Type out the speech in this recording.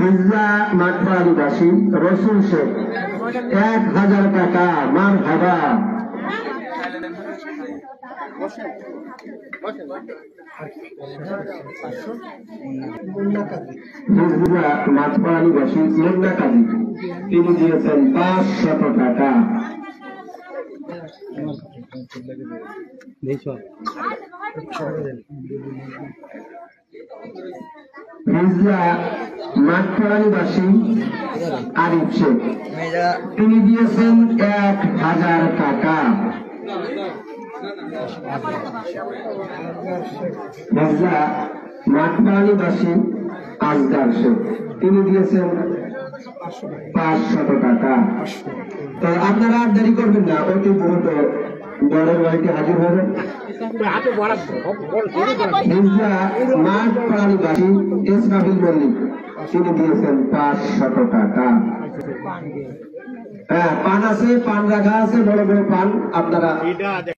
মির্জা মাঠবাড়িবাসী রসুল শেখ 1000 টাকা। মারহাবা। মির্জা মাঠবাড়িবাসী মুন্না কাজী, তিনি দিয়েছেন 500 টাকা। মির্জা মাঠবাড়িবাসী আরিফ শেখ, তিনি দিয়েছেন 1000 টাকা। মির্জা মাঠবাড়িবাসী আজগার শেখ, তিনি দিয়েছেন 500 টাকা। তো আপনারা আর দেরি করবেন না, অতি দ্রুত বড়ের বাড়িতে হাজির হবেন। মির্জা মাঠবাড়িবাসী ইসরাফিল মল্লিক, তিনি দিয়েছেন 500 টাকা। হ্যাঁ, পান আছে, পান রাখা আছে, বড় বড় পান আপনারা